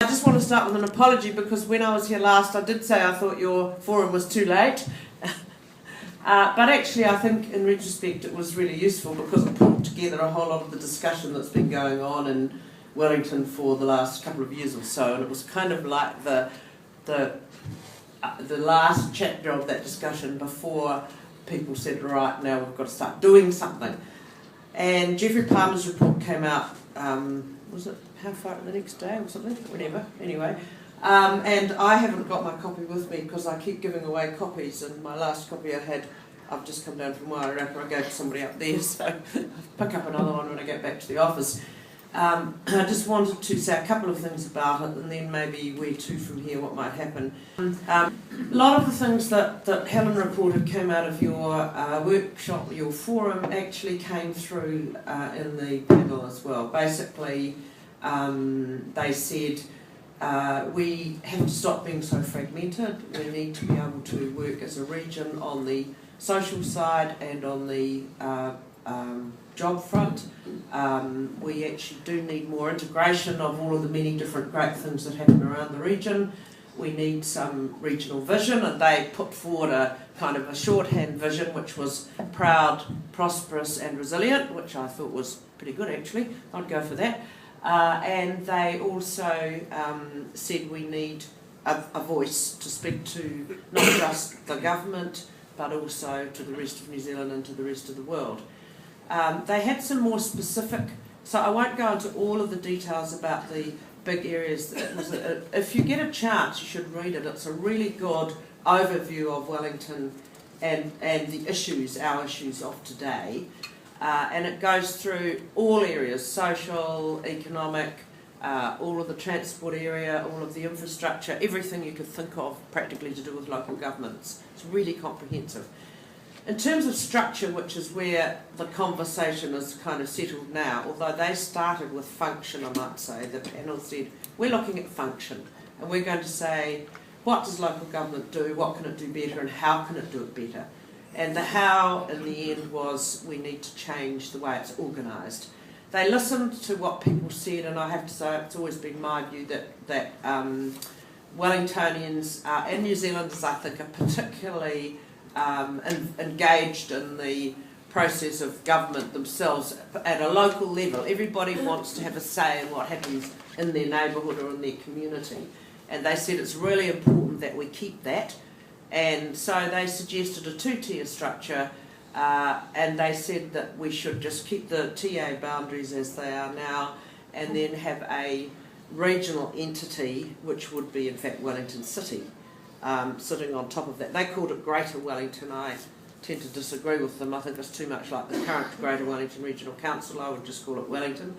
I just want to start with an apology because when I was here last I did say I thought your forum was too late. But actually I think in retrospect it was really useful because it pulled together a whole lot of the discussion that's been going on in Wellington for the last couple of years or so, and it was kind of like the last chapter of that discussion before people said, right, now we've got to start doing something. And Geoffrey Palmer's report came out, was it how far the next day or something? Whatever, anyway. And I haven't got my copy with me because I keep giving away copies, and my last copy I've just come down from Wilde, I gave to somebody up there, so I'll pick up another one when I get back to the office. I just wanted to say a couple of things about it, and then maybe where to from here, what might happen. A lot of the things that Helen reported came out of your workshop, your forum, actually came through in the panel as well. Basically, they said we have to stop being so fragmented. We need to be able to work as a region on the social side and on the job front. We actually do need more integration of all of the many different great things that happen around the region. We need some regional vision, and they put forward a kind of a shorthand vision which was proud, prosperous and resilient, which I thought was pretty good actually. I'd go for that. And they also said we need a voice to speak to not just the government but also to the rest of New Zealand and to the rest of the world. They had some more specific, so I won't go into all of the details about the big areas. If you get a chance, you should read it. It's a really good overview of Wellington and the issues, our issues of today. And it goes through all areas, social, economic, all of the transport area, all of the infrastructure, everything you could think of practically to do with local governments. It's really comprehensive. In terms of structure, which is where the conversation is kind of settled now, although they started with function, I might say, the panel said, we're looking at function, and we're going to say, what does local government do, what can it do better, and how can it do it better? And the how, in the end, was we need to change the way it's organised. They listened to what people said, and I have to say it's always been my view that Wellingtonians and New Zealanders, I think, are particularly engaged in the process of government themselves at a local level. Everybody wants to have a say in what happens in their neighbourhood or in their community, and they said it's really important that we keep that. And so they suggested a two-tier structure, and they said that we should just keep the TA boundaries as they are now and then have a regional entity, which would be in fact Wellington City, sitting on top of that. They called it Greater Wellington. I tend to disagree with them. I think it's too much like the current Greater Wellington Regional Council. I would just call it Wellington.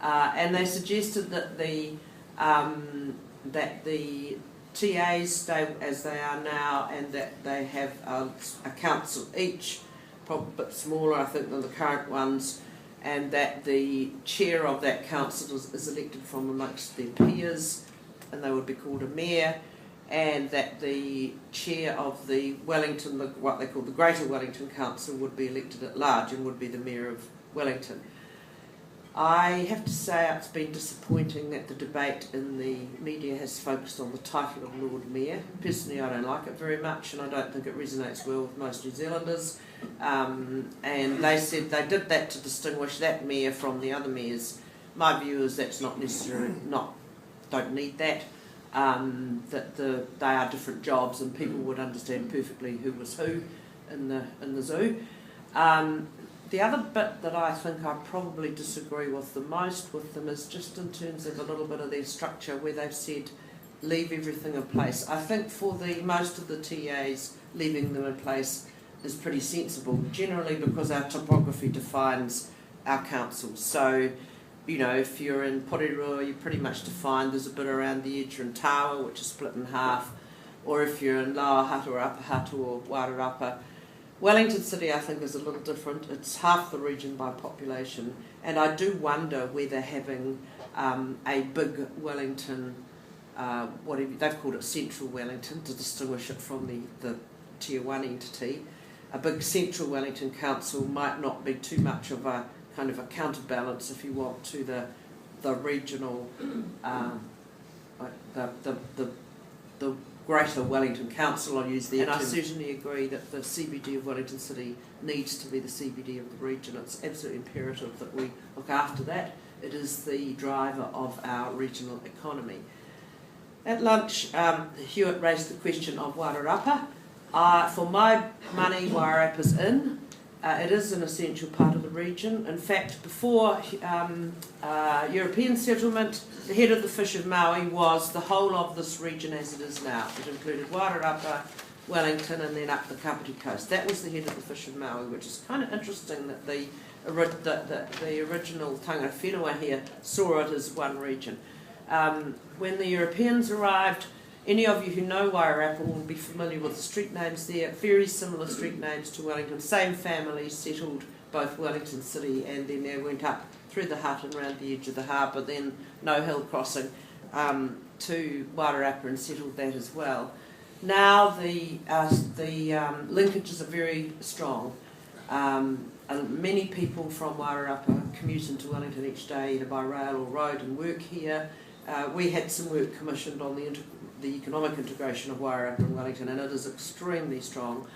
And they suggested that the TAs stay as they are now, and that they have a council each, probably a bit smaller I think than the current ones, and that the chair of that council is elected from amongst their peers, and they would be called a mayor, and that the chair of the Wellington, what they call the Greater Wellington Council, would be elected at large and would be the mayor of Wellington. I have to say it's been disappointing that the debate in the media has focused on the title of Lord Mayor. Personally, I don't like it very much, and I don't think it resonates well with most New Zealanders. And they said they did that to distinguish that mayor from the other mayors. My view is that's not necessary, don't need that. That they are different jobs, and people would understand perfectly who was who in the zoo. The other bit that I think I probably disagree with the most with them is just in terms of a little bit of their structure, where they've said leave everything in place. I think for the most of the TAs, leaving them in place is pretty sensible, generally because our topography defines our councils. So, you know, if you're in Porirua, you're pretty much defined. There's a bit around the edge in Tawa, which is split in half, or if you're in Lower Hatu or Upper Hatu or Wairarapa. Wellington City, I think, is a little different. It's half the region by population, and I do wonder whether having a big Wellington, whatever they've called it, Central Wellington, to distinguish it from the Tier 1 entity, a big Central Wellington Council might not be too much of a kind of a counterbalance, if you want, to the regional the Greater Wellington Council, I'll use the term. And I certainly agree that the CBD of Wellington City needs to be the CBD of the region. It's absolutely imperative that we look after that. It is the driver of our regional economy. At lunch, Hewitt raised the question of Wairarapa. For my money, Wairarapa's in. It is an essential part of the region. In fact, before European settlement, the head of the Fish of Maui was the whole of this region as it is now. It included Wairarapa, Wellington, and then up the Kapiti coast. That was the head of the Fish of Maui, which is kind of interesting that the original tangata whenua here saw it as one region. When the Europeans arrived, any of you who know Wairarapa will be familiar with the street names there, very similar street names to Wellington. Same families settled both Wellington City, and then they went up through the hut and round the edge of the harbour, then No Hill Crossing to Wairarapa and settled that as well. Now the linkages are very strong. Many people from Wairarapa commute into Wellington each day, either by rail or road, and work here. We had some work commissioned on the economic integration of Wairarapa and Wellington, and it is extremely strong.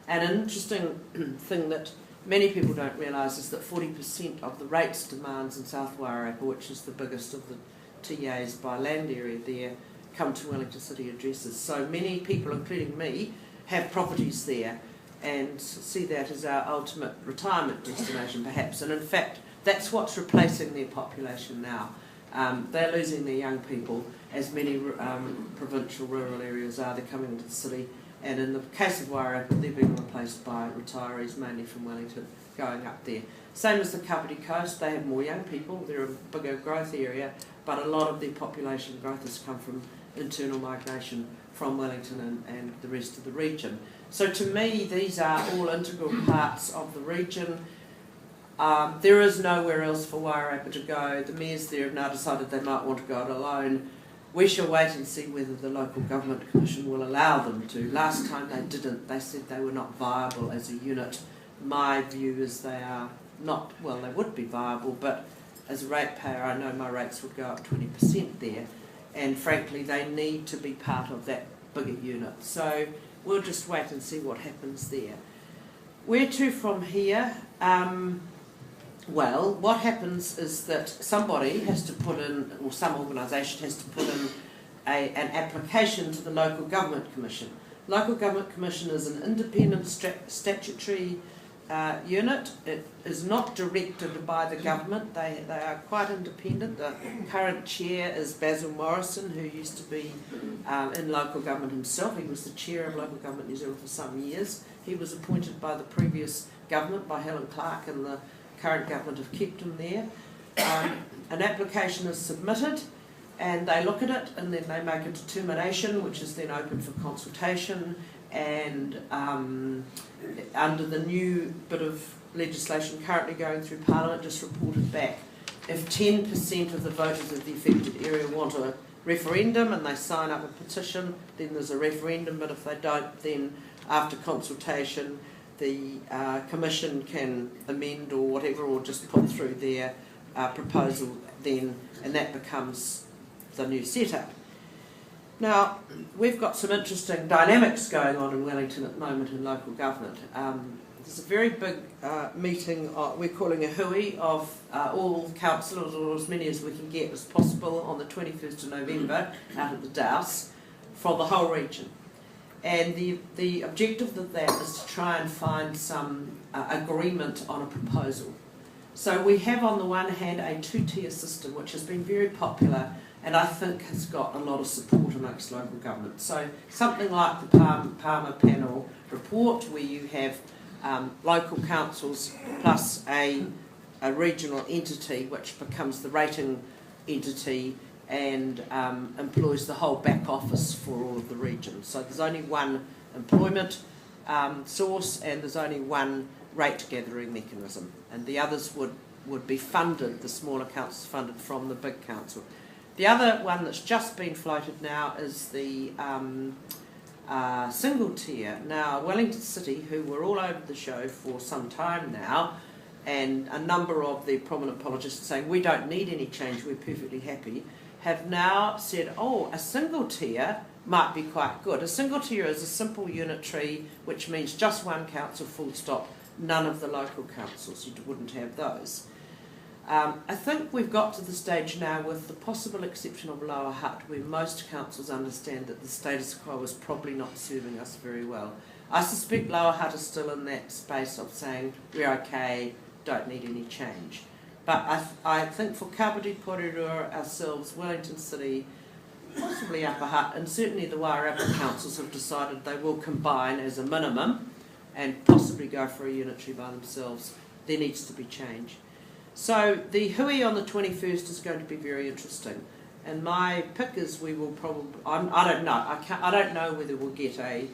And an interesting thing that many people don't realise is that 40% of the rates demands in South Wairarapa, which is the biggest of the TAs by land area there, come to Wellington City addresses. So many people, including me, have properties there and see that as our ultimate retirement destination perhaps. And in fact, that's what's replacing their population now. They're losing their young people, as many provincial rural areas are. They're coming into the city, and in the case of Wairarapa, they're being replaced by retirees, mainly from Wellington, going up there. Same as the Kapiti coast, they have more young people. They're a bigger growth area, but a lot of their population growth has come from internal migration from Wellington and the rest of the region. So to me, these are all integral parts of the region. There is nowhere else for Wairarapa to go. The mayors there have now decided they might want to go it alone. We shall wait and see whether the Local Government Commission will allow them to. Last time they didn't. They said they were not viable as a unit. My view is they are not, well, they would be viable, but as a ratepayer, I know my rates would go up 20% there. And frankly, they need to be part of that bigger unit. So we'll just wait and see what happens there. Where to from here? Well, what happens is that somebody has to put in, or some organisation has to put in an application to the Local Government Commission. Local Government Commission is an independent statutory unit. It is not directed by the government. They are quite independent. The current chair is Basil Morrison, who used to be in local government himself. He was the chair of Local Government New Zealand for some years. He was appointed by the previous government, by Helen Clark, and the current government have kept him there. An application is submitted, and they look at it, and then they make a determination, which is then open for consultation. And under the new bit of legislation currently going through Parliament, just reported back, if 10% of the voters of the affected area want a referendum and they sign up a petition, then there's a referendum. But if they don't, then after consultation, the Commission can amend or whatever, or just put through their proposal then, and that becomes the new setup. Now, we've got some interesting dynamics going on in Wellington at the moment in local government. There's a very big meeting, we're calling a hui, of all councillors, or as many as we can get as possible, on the 21st of November out at the Douse for the whole region. And the objective of that is to try and find some agreement on a proposal. So we have on the one hand a two-tier system which has been very popular and I think has got a lot of support amongst local government. So something like the Palmer panel report, where you have local councils plus a regional entity which becomes the rating entity and employs the whole back office for all of the regions. So there's only one employment source and there's only one rate gathering mechanism, and the others would be funded, the smaller councils funded from the big council. The other one that's just been floated now is the single tier. Now, Wellington City, who were all over the show for some time now, and a number of the prominent politicians saying we don't need any change, we're perfectly happy, have now said, oh, a single tier might be quite good. A single tier is a simple unitary, which means just one council, full stop, none of the local councils. You wouldn't have those. I think we've got to the stage now, with the possible exception of Lower Hutt, where most councils understand that the status quo is probably not serving us very well. I suspect Lower Hutt is still in that space of saying we're okay, don't need any change. But I think for Kapiti, Porirua, ourselves, Wellington City, possibly Upper Hutt, and certainly the Wairarapa councils have decided they will combine as a minimum and possibly go for a unitary by themselves. There needs to be change. So the hui on the 21st is going to be very interesting, and my pick is we will probably, I don't know, I don't know whether we'll get a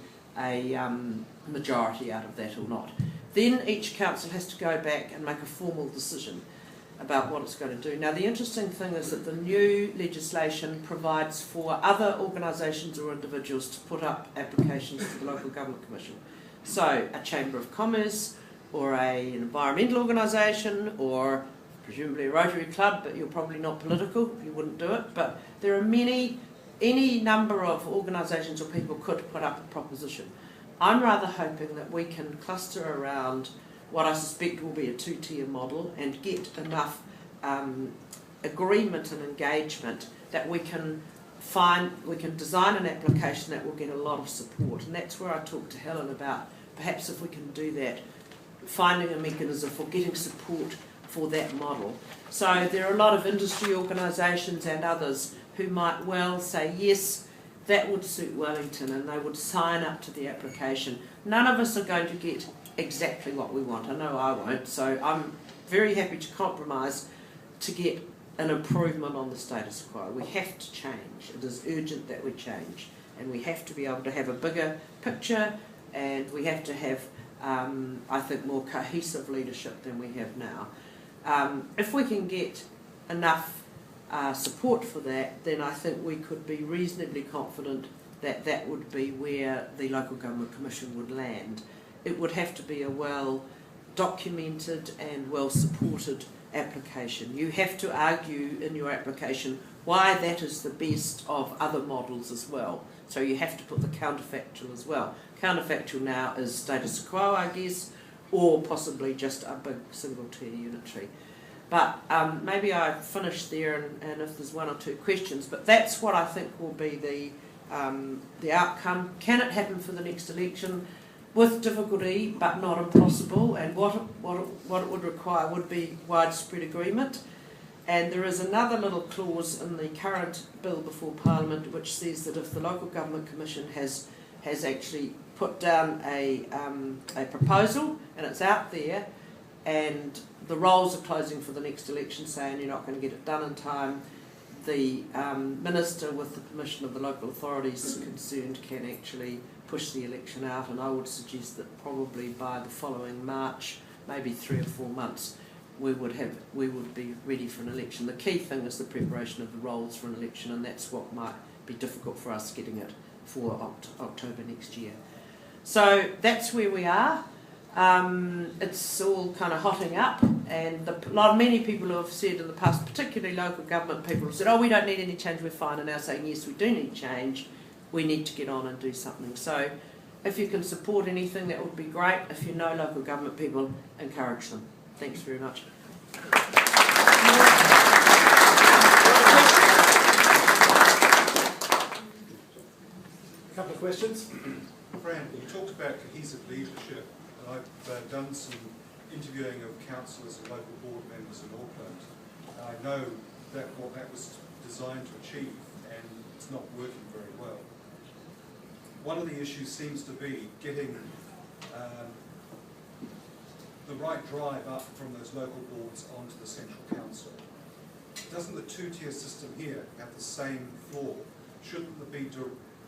majority out of that or not. Then each council has to go back and make a formal decision about what it's going to do. Now the interesting thing is that the new legislation provides for other organisations or individuals to put up applications to the Local Government Commission. So a Chamber of Commerce, or an environmental organisation, or presumably a Rotary Club, but you're probably not political, you wouldn't do it. But there are any number of organisations or people could put up a proposition. I'm rather hoping that we can cluster around what I suspect will be a two-tier model and get enough agreement and engagement that we can design an application that will get a lot of support. And that's where I talked to Helen about perhaps if we can do that, finding a mechanism for getting support for that model. So there are a lot of industry organisations and others who might well say, yes, that would suit Wellington, and they would sign up to the application. None of us are going to get exactly what we want. I know I won't, so I'm very happy to compromise to get an improvement on the status quo. We have to change. It is urgent that we change, and we have to be able to have a bigger picture, and we have to have I think more cohesive leadership than we have now. If we can get enough support for that, then I think we could be reasonably confident that that would be where the Local Government Commission would land. It would have to be a well documented and well supported application. You have to argue in your application why that is the best of other models as well. So you have to put the counterfactual as well. Counterfactual now is status quo, I guess, or possibly just a big single tier unitary. But maybe I finished there, and if there's one or two questions, but that's what I think will be the outcome. Can it happen for the next election? With difficulty, but not impossible, and what it would require would be widespread agreement. And there is another little clause in the current bill before Parliament which says that if the Local Government Commission has actually put down a proposal and it's out there, and the rolls are closing for the next election, saying you're not going to get it done in time, the Minister, with the permission of the local authorities concerned, can actually push the election out. And I would suggest that probably by the following March, maybe 3 or 4 months, we would be ready for an election. The key thing is the preparation of the rolls for an election, and that's what might be difficult for us, getting it for October next year. So that's where we are. It's all kind of hotting up, and many people who have said in the past, particularly local government people, have said, oh, we don't need any change, we're fine, and now saying, yes, we do need change, we need to get on and do something. So if you can support anything, that would be great. If you know local government people, encourage them. Thanks very much. A couple of questions. Fran, you talked about cohesive leadership, and I've done some interviewing of councillors and local board members in Auckland. I know that what that was designed to achieve, and it's not working very well. One of the issues seems to be getting the right drive up from those local boards onto the central council. Doesn't the two-tier system here have the same flaw? Shouldn't there be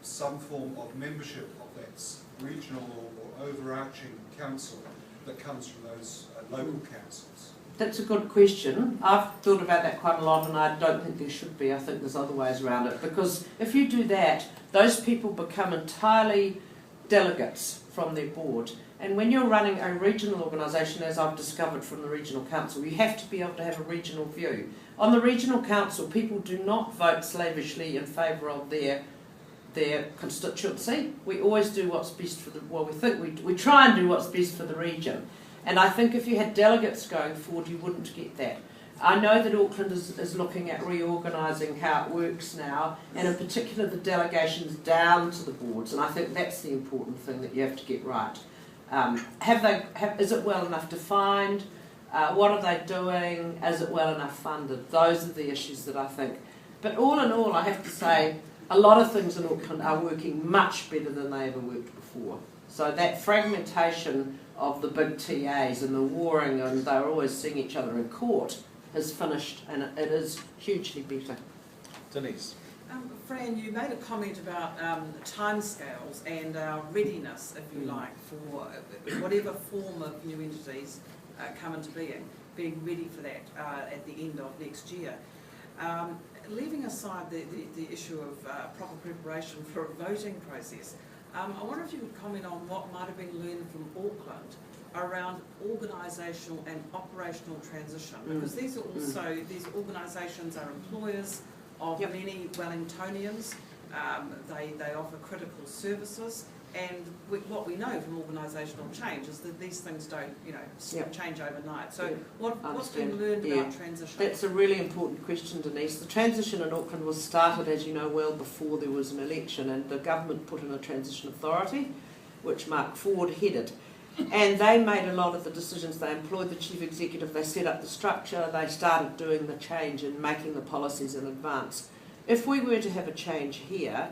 some form of membership of that regional or overarching council that comes from those local councils? That's a good question. I've thought about that quite a lot, and I don't think there should be. I think there's other ways around it, because if you do that, those people become entirely delegates from their board, And when you're running a regional organisation, as I've discovered from the regional council, you have to be able to have a regional view. On the regional council, people do not vote slavishly in favour of their constituency. We always do what's best for the, well, we try and do what's best for the region. And I think if you had delegates going forward, you wouldn't get that. I know that Auckland is looking at reorganising how it works now, and in particular the delegations down to the boards, and I think that's the important thing that you have to get right. Is it well enough defined? What are they doing? Is it well enough funded? Those are the issues that I think. But all in all, I have to say, a lot of things in Auckland are working much better than they ever worked before. So that fragmentation of the big TAs and the warring, and they're always seeing each other in court, has finished, and it is hugely better. Denise. Fran, you made a comment about timescales and our readiness, if you like, for whatever form of new entities come into being ready for that at the end of next year. Leaving aside the issue of proper preparation for a voting process, I wonder if you could comment on what might have been learned from Auckland around organisational and operational transition, because these are also, these organisations are employers of many Wellingtonians. They offer critical services, and what we know from organisational change is that these things don't, change overnight. So what's been learned about transition? That's a really important question, Denise. The transition in Auckland was started, as you know well, before there was an election, and the government put in a transition authority, which Mark Ford headed. And they made a lot of the decisions. They employed the chief executive, they set up the structure, they started doing the change and making the policies in advance. If we were to have a change here,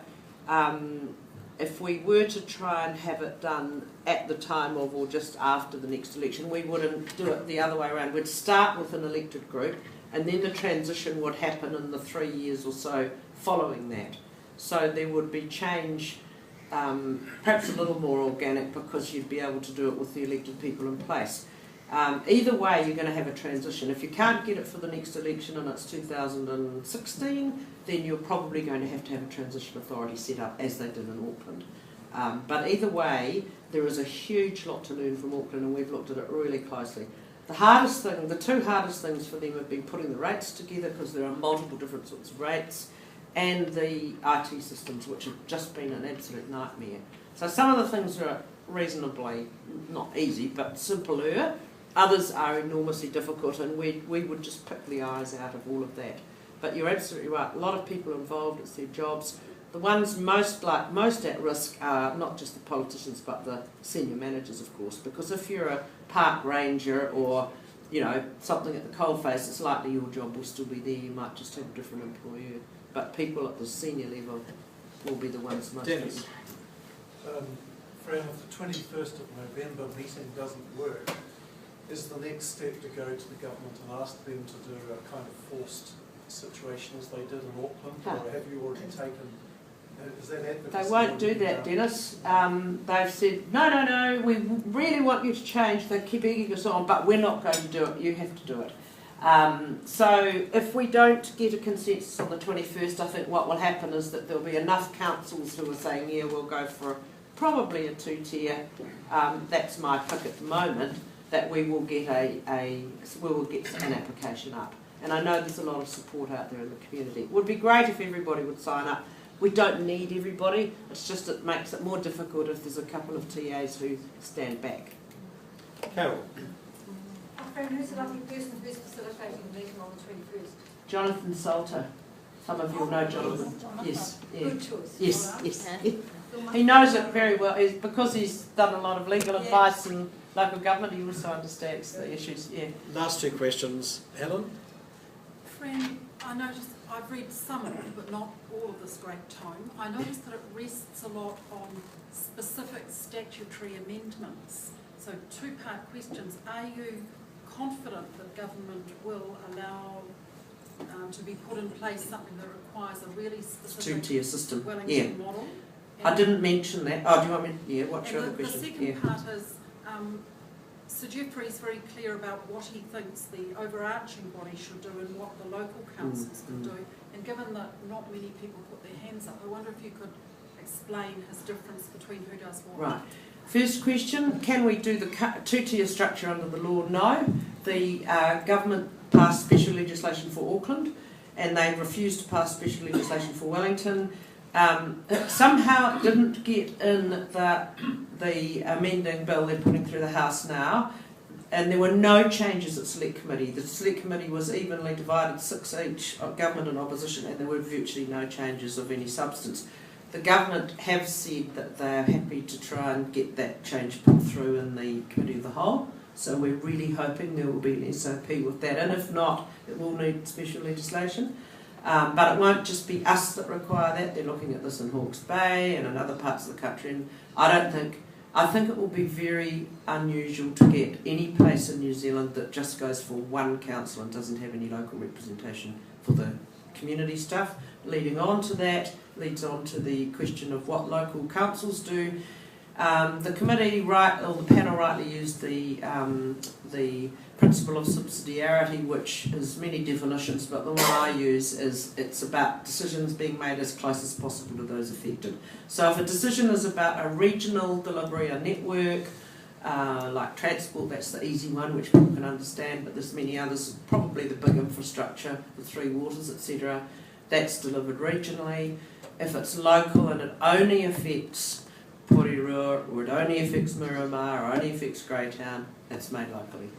if we were to try and have it done at the time of or just after the next election, we wouldn't do it the other way around. We'd start with an elected group, and then the transition would happen in the 3 years or so following that. So there would be change, perhaps a little more organic, because you'd be able to do it with the elected people in place. Either way, you're going to have a transition. If you can't get it for the next election and it's 2016, then you're probably going to have a transition authority set up, as they did in Auckland. But either way, there is a huge lot to learn from Auckland, and we've looked at it really closely. The two hardest things for them have been putting the rates together, because there are multiple different sorts of rates, and the IT systems, which have just been an absolute nightmare. So some of the things are reasonably, not easy, but simpler. Others are enormously difficult, and we would just pick the eyes out of all of that. But you're absolutely right, a lot of people involved, it's their jobs. The ones most at risk are not just the politicians, but the senior managers, of course, because if you're a park ranger or something at the coalface, it's likely your job will still be there. You might just have a different employer. But people at the senior level will be the ones most Dennis. Fran, if the 21st of November meeting doesn't work, is the next step to go to the government and ask them to do a kind of forced situation as they did in Auckland, or have you already taken? Is that advocacy? They won't do that, Dennis. They've said, no, we really want you to change. They keep egging us on, but we're not going to do it. You have to do it. So if we don't get a consensus on the 21st, I think what will happen is that there'll be enough councils who are saying, yeah, we'll go for probably a two-tier. That's my pick at the moment. That we will get an application up. And I know there's a lot of support out there in the community. It would be great if everybody would sign up. We don't need everybody. It's just it makes it more difficult if there's a couple of TAs who stand back. Carol. Fran, who's the lovely person who's facilitating the meeting on the 21st? Jonathan Salter. Some of you know Jonathan. Yes. Yeah. Good choice. Yes. He knows it very well. Because he's done a lot of legal advice and local government, he also understands the issues. Yeah. Last two questions. Helen? Fran, I noticed, I've read some of it, but not all of this great tome. I noticed that it rests a lot on specific statutory amendments. So two-part questions. Are you confident that government will allow to be put in place something that requires a really specific two-tier system? Wellington model? I didn't mention that. Oh, do you want me? Yeah, what's your other question? The second part is, Sir Jeffrey's very clear about what he thinks the overarching body should do and what the local councils could do. And given that not many people put their hands up, I wonder if you could explain his difference between who does what. Right. First question, can we do the two-tier structure under the law? No. The government passed special legislation for Auckland and they refused to pass special legislation for Wellington. Somehow it didn't get in the amending bill they're putting through the House now, and there were no changes at Select Committee. The Select Committee was evenly divided, 6 each, government and opposition, and there were virtually no changes of any substance. The government have said that they're happy to try and get that change put through in the Committee of the Whole, so we're really hoping there will be an SOP with that, and if not, it will need special legislation. But it won't just be us that require that. They're looking at this in Hawke's Bay and in other parts of the country, and I think it will be very unusual to get any place in New Zealand that just goes for one council and doesn't have any local representation for the community stuff. Leading on to that, leads on to the question of what local councils do. The committee, or the panel rightly used the principle of subsidiarity, which has many definitions, but the one I use is it's about decisions being made as close as possible to those affected. So if a decision is about a regional delivery, a network, like transport, that's the easy one, which people can understand, but there's many others, probably the big infrastructure, the Three Waters, etc., that's delivered regionally. If it's local and it only affects Porirua, or it only affects Miramar, or only affects Greytown, it's made locally.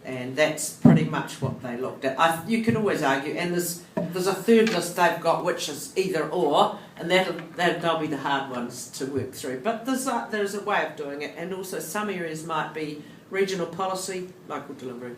And that's pretty much what they looked at. You could always argue, and there's a third list they've got which is either or, and they'll be the hard ones to work through. But there's a way of doing it, and also some areas might be regional policy, local delivery.